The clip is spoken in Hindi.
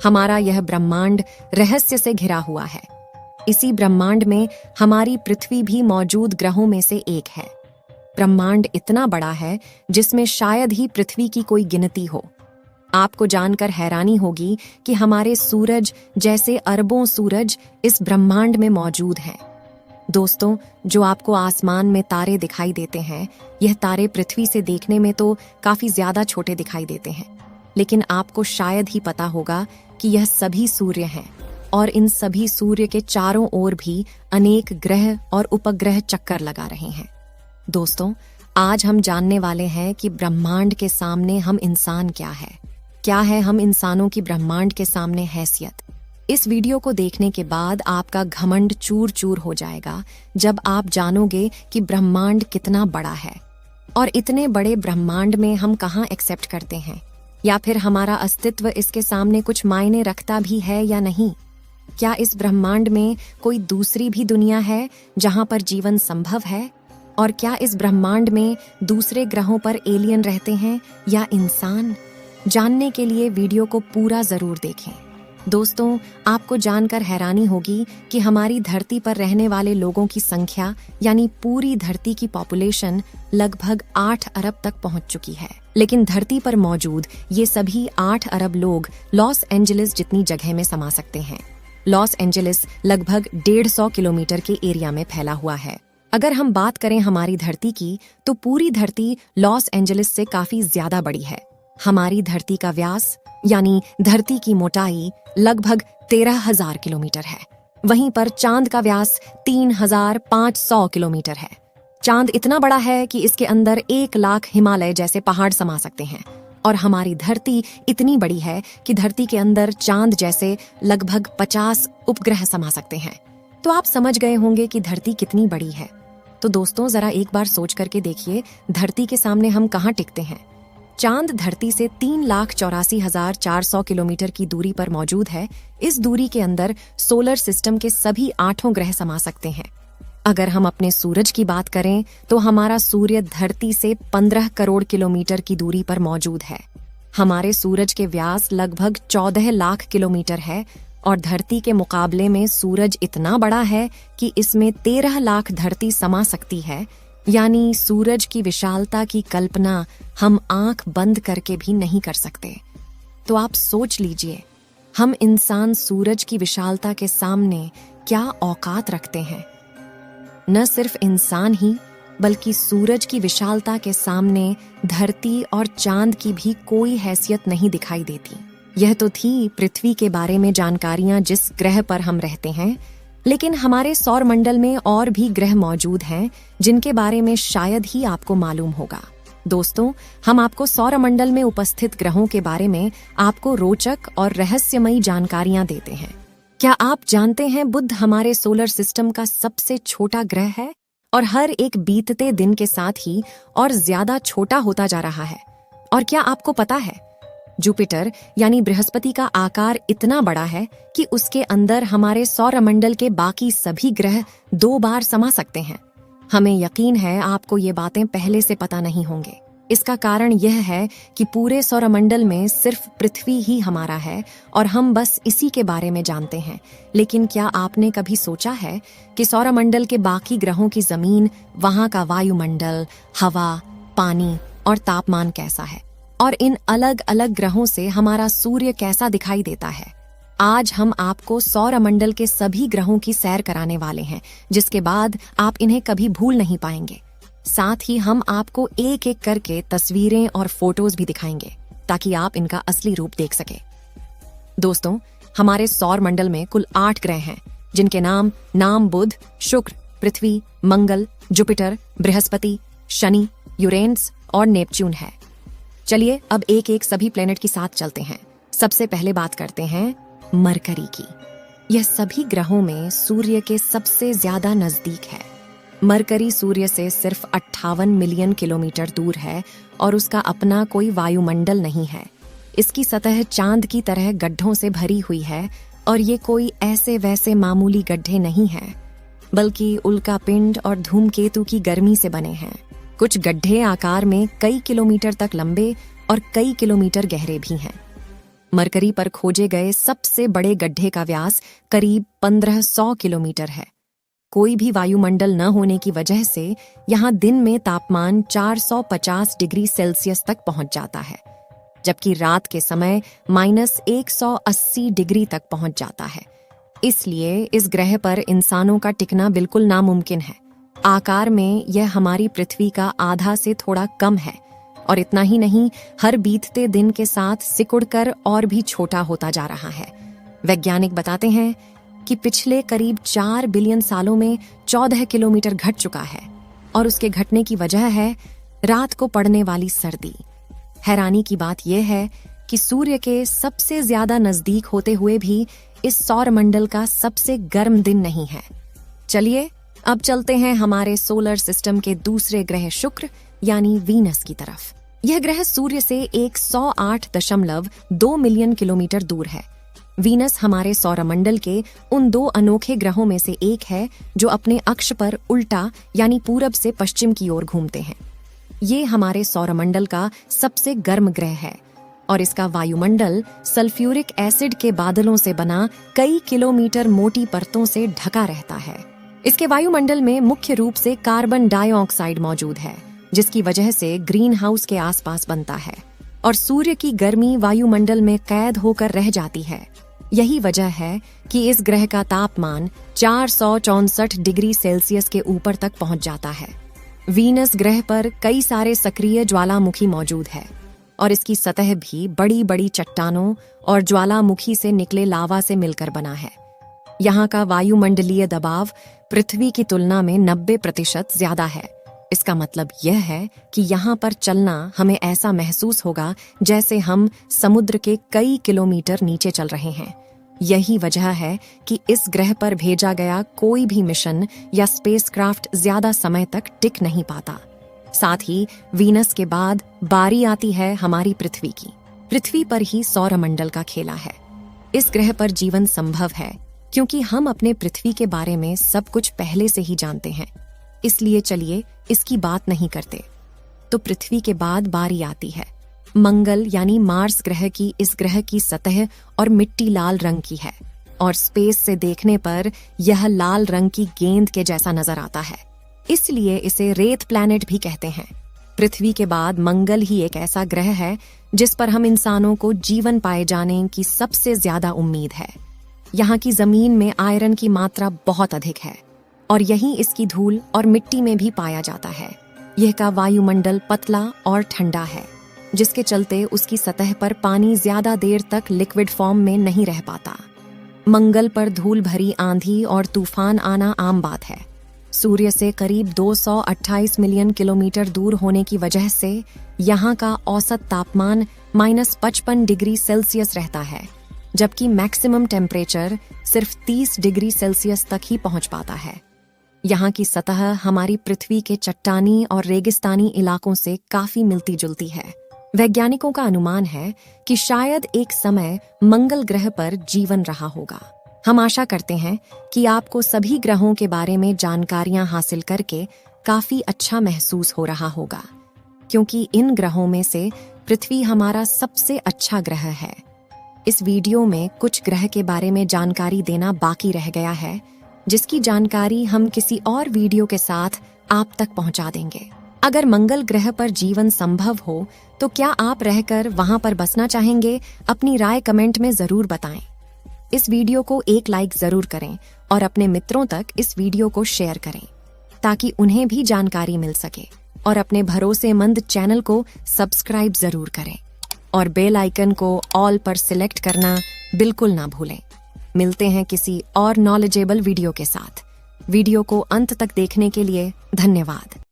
हमारा यह ब्रह्मांड रहस्य से घिरा हुआ है। इसी ब्रह्मांड में हमारी पृथ्वी भी मौजूद ग्रहों में से एक है। ब्रह्मांड इतना बड़ा है जिसमें शायद ही पृथ्वी की कोई गिनती हो। आपको जानकर हैरानी होगी कि हमारे सूरज जैसे अरबों सूरज इस ब्रह्मांड में मौजूद हैं। दोस्तों, जो आपको आसमान में तारे दिखाई देते हैं, यह तारे पृथ्वी से देखने में तो काफी ज्यादा छोटे दिखाई देते हैं, लेकिन आपको शायद ही पता होगा कि यह सभी सूर्य हैं और इन सभी सूर्य के चारों ओर भी अनेक ग्रह और उपग्रह चक्कर लगा रहे हैं। दोस्तों, आज हम जानने वाले हैं कि ब्रह्मांड के सामने हम इंसान क्या है हम इंसानों की ब्रह्मांड के सामने हैसियत। इस वीडियो को देखने के बाद आपका घमंड चूर चूर हो जाएगा जब आप जानोगे कि ब्रह्मांड कितना बड़ा है और इतने बड़े ब्रह्मांड में हम कहाँ एक्सेप्ट करते हैं, या फिर हमारा अस्तित्व इसके सामने कुछ मायने रखता भी है या नहीं। क्या इस ब्रह्मांड में कोई दूसरी भी दुनिया है जहां पर जीवन संभव है, और क्या इस ब्रह्मांड में दूसरे ग्रहों पर एलियन रहते हैं या इंसान? जानने के लिए वीडियो को पूरा जरूर देखें। दोस्तों, आपको जानकर हैरानी होगी कि हमारी धरती पर रहने वाले लोगों की संख्या यानी पूरी धरती की पॉपुलेशन लगभग 8 अरब तक पहुंच चुकी है। लेकिन धरती पर मौजूद ये सभी 8 अरब लोग लॉस एंजलिस जितनी जगह में समा सकते हैं। लॉस एंजलिस लगभग 150 किलोमीटर के एरिया में फैला हुआ है। अगर हम बात करें हमारी धरती की, तो पूरी धरती लॉस एंजलिस से काफी ज्यादा बड़ी है। हमारी धरती का व्यास यानी धरती की मोटाई लगभग 13,000 किलोमीटर है। वहीं पर चांद का व्यास 3,500 किलोमीटर है। चांद इतना बड़ा है कि इसके अंदर 1 लाख हिमालय जैसे पहाड़ समा सकते हैं, और हमारी धरती इतनी बड़ी है कि धरती के अंदर चांद जैसे लगभग 50 उपग्रह समा सकते हैं। तो आप समझ गए होंगे कि धरती कितनी बड़ी है। तो दोस्तों, जरा एक बार सोच करके देखिए, धरती के सामने हम कहाँ टिकते हैं। चांद धरती से 3,84,400 किलोमीटर की दूरी पर मौजूद है। इस दूरी के अंदर सोलर सिस्टम के सभी 8 ग्रह समा सकते हैं। अगर हम अपने सूरज की बात करें, तो हमारा सूर्य धरती से 15 करोड़ किलोमीटर की दूरी पर मौजूद है। हमारे सूरज के व्यास लगभग 14 लाख किलोमीटर है, और धरती के मुकाबले में सूरज इतना बड़ा है कि इसमें 13 लाख धरती समा सकती है। यानी सूरज की विशालता की कल्पना हम आंख बंद करके भी नहीं कर सकते। तो आप सोच लीजिए, हम इंसान सूरज की विशालता के सामने क्या औकात रखते हैं। न सिर्फ इंसान ही, बल्कि सूरज की विशालता के सामने धरती और चांद की भी कोई हैसियत नहीं दिखाई देती। यह तो थी पृथ्वी के बारे में जानकारियां जिस ग्रह पर हम रहते हैं, लेकिन हमारे सौर मंडल में और भी ग्रह मौजूद हैं जिनके बारे में शायद ही आपको मालूम होगा। दोस्तों, हम आपको सौर मंडल में उपस्थित ग्रहों के बारे में आपको रोचक और रहस्यमयी जानकारियां देते हैं। क्या आप जानते हैं बुध हमारे सोलर सिस्टम का सबसे छोटा ग्रह है और हर एक बीतते दिन के साथ ही और ज्यादा छोटा होता जा रहा है। और क्या आपको पता है, जुपिटर यानी बृहस्पति का आकार इतना बड़ा है कि उसके अंदर हमारे सौरमंडल के बाकी सभी ग्रह 2 बार समा सकते हैं। हमें यकीन है आपको ये बातें पहले से पता नहीं होंगे। इसका कारण यह है कि पूरे सौरमंडल में सिर्फ पृथ्वी ही हमारा है और हम बस इसी के बारे में जानते हैं। लेकिन क्या आपने कभी सोचा है कि सौरमंडल के बाकी ग्रहों की जमीन, वहां का वायुमंडल, हवा, पानी और तापमान कैसा है, और इन अलग अलग ग्रहों से हमारा सूर्य कैसा दिखाई देता है? आज हम आपको सौरमंडल के सभी ग्रहों की सैर कराने वाले हैं, जिसके बाद आप इन्हें कभी भूल नहीं पाएंगे। साथ ही हम आपको एक एक करके तस्वीरें और फोटोज भी दिखाएंगे ताकि आप इनका असली रूप देख सके। दोस्तों, हमारे सौर मंडल में कुल 8 ग्रह हैं, जिनके नाम बुध, शुक्र, पृथ्वी, मंगल, जुपिटर, बृहस्पति, शनि, यूरेनस और नेपच्यून है। चलिए अब एक एक सभी प्लेनेट की साथ चलते हैं। सबसे पहले बात करते हैं मरकरी की। यह सभी ग्रहों में सूर्य के सबसे ज्यादा नजदीक है। मरकरी सूर्य से सिर्फ 58 मिलियन किलोमीटर दूर है और उसका अपना कोई वायुमंडल नहीं है। इसकी सतह चांद की तरह गड्ढों से भरी हुई है और ये कोई ऐसे वैसे मामूली गड्ढे नहीं हैं, बल्कि उल्का पिंड और धूमकेतु की गर्मी से बने हैं। कुछ गड्ढे आकार में कई किलोमीटर तक लंबे और कई किलोमीटर गहरे भी हैं। मरकरी पर खोजे गए सबसे बड़े गड्ढे का व्यास करीब 1500 किलोमीटर है। कोई भी वायुमंडल न होने की वजह से यहाँ दिन में तापमान 450 डिग्री सेल्सियस तक पहुंच जाता है, जबकि रात के समय -180 डिग्री तक पहुंच जाता है। इसलिए इस ग्रह पर इंसानों का टिकना बिल्कुल नामुमकिन है। आकार में यह हमारी पृथ्वी का आधा से थोड़ा कम है, और इतना ही नहीं, हर बीतते दिन के साथ सिकुड़कर और भी छोटा होता जा रहा है। वैज्ञानिक बताते हैं कि पिछले करीब 4 बिलियन सालों में 14 किलोमीटर घट चुका है, और उसके घटने की वजह है रात को पड़ने वाली सर्दी। हैरानी की बात यह है कि सूर्य के सबसे ज्यादा नजदीक होते हुए भी इस सौरमंडल का सबसे गर्म दिन नहीं है। चलिए अब चलते हैं हमारे सोलर सिस्टम के दूसरे ग्रह शुक्र यानी वीनस की तरफ। यह ग्रह सूर्य से 108.2 मिलियन किलोमीटर दूर है। वीनस हमारे सौरमंडल के उन 2 अनोखे ग्रहों में से एक है जो अपने अक्ष पर उल्टा यानी पूरब से पश्चिम की ओर घूमते हैं। ये हमारे सौरमंडल का सबसे गर्म ग्रह है, और इसका वायुमंडल सल्फ्यूरिक एसिड के बादलों से बना कई किलोमीटर मोटी परतों से ढका रहता है। इसके वायुमंडल में मुख्य रूप से कार्बन डाइऑक्साइड मौजूद है, जिसकी वजह से ग्रीन हाउस के आसपास बनता है, और सूर्य की गर्मी वायुमंडल में कैद होकर रह जाती है। यही वजह है कि इस ग्रह का तापमान 464 डिग्री सेल्सियस के ऊपर तक पहुंच जाता है। वीनस ग्रह पर कई सारे सक्रिय ज्वालामुखी मौजूद है, और इसकी सतह भी बड़ी बड़ी चट्टानों और ज्वालामुखी से निकले लावा से मिलकर बना है। यहाँ का वायुमंडलीय दबाव पृथ्वी की तुलना में 90% ज्यादा है। इसका मतलब यह है कि यहाँ पर चलना हमें ऐसा महसूस होगा जैसे हम समुद्र के कई किलोमीटर नीचे चल रहे हैं। यही वजह है कि इस ग्रह पर भेजा गया कोई भी मिशन या स्पेसक्राफ्ट ज्यादा समय तक टिक नहीं पाता। साथ ही वीनस के बाद बारी आती है हमारी पृथ्वी की। पृथ्वी पर ही सौरमंडल का खेला है। इस ग्रह पर जीवन संभव है क्योंकि हम अपने पृथ्वी के बारे में सब कुछ पहले से ही जानते हैं। इसलिए चलिए इसकी बात नहीं करते। तो पृथ्वी के बाद बारी आती है मंगल यानी मार्स ग्रह की। इस ग्रह की सतह और मिट्टी लाल रंग की है, और स्पेस से देखने पर यह लाल रंग की गेंद के जैसा नजर आता है, इसलिए इसे रेत प्लैनेट भी कहते हैं। पृथ्वी के बाद मंगल ही एक ऐसा ग्रह है जिस पर हम इंसानों को जीवन पाए जाने की सबसे ज्यादा उम्मीद है। यहाँ की जमीन में आयरन की मात्रा बहुत अधिक है, और यही इसकी धूल और मिट्टी में भी पाया जाता है। यह का वायुमंडल पतला और ठंडा है, जिसके चलते उसकी सतह पर पानी ज्यादा देर तक लिक्विड फॉर्म में नहीं रह पाता। मंगल पर धूल भरी आंधी और तूफान आना आम बात है। सूर्य से करीब 228 मिलियन किलोमीटर दूर होने की वजह से यहाँ का औसत तापमान -55 डिग्री सेल्सियस रहता है, जबकि मैक्सिमम टेम्परेचर सिर्फ 30 डिग्री सेल्सियस तक ही पहुंच पाता है। यहाँ की सतह हमारी पृथ्वी के चट्टानी और रेगिस्तानी इलाकों से काफी मिलती जुलती है। वैज्ञानिकों का अनुमान है कि शायद एक समय मंगल ग्रह पर जीवन रहा होगा। हम आशा करते हैं कि आपको सभी ग्रहों के बारे में जानकारियां हासिल करके काफी अच्छा महसूस हो रहा होगा, क्योंकि इन ग्रहों में से पृथ्वी हमारा सबसे अच्छा ग्रह है। इस वीडियो में कुछ ग्रह के बारे में जानकारी देना बाकी रह गया है, जिसकी जानकारी हम किसी और वीडियो के साथ आप तक पहुंचा देंगे। अगर मंगल ग्रह पर जीवन संभव हो तो क्या आप रहकर वहां पर बसना चाहेंगे? अपनी राय कमेंट में जरूर बताएं। इस वीडियो को एक लाइक जरूर करें और अपने मित्रों तक इस वीडियो को शेयर करें, ताकि उन्हें भी जानकारी मिल सके। और अपने भरोसेमंद चैनल को सब्सक्राइब जरूर करें और बेल आइकन को ऑल पर सिलेक्ट करना बिल्कुल ना भूलें। मिलते हैं किसी और नॉलेजेबल वीडियो के साथ। वीडियो को अंत तक देखने के लिए धन्यवाद।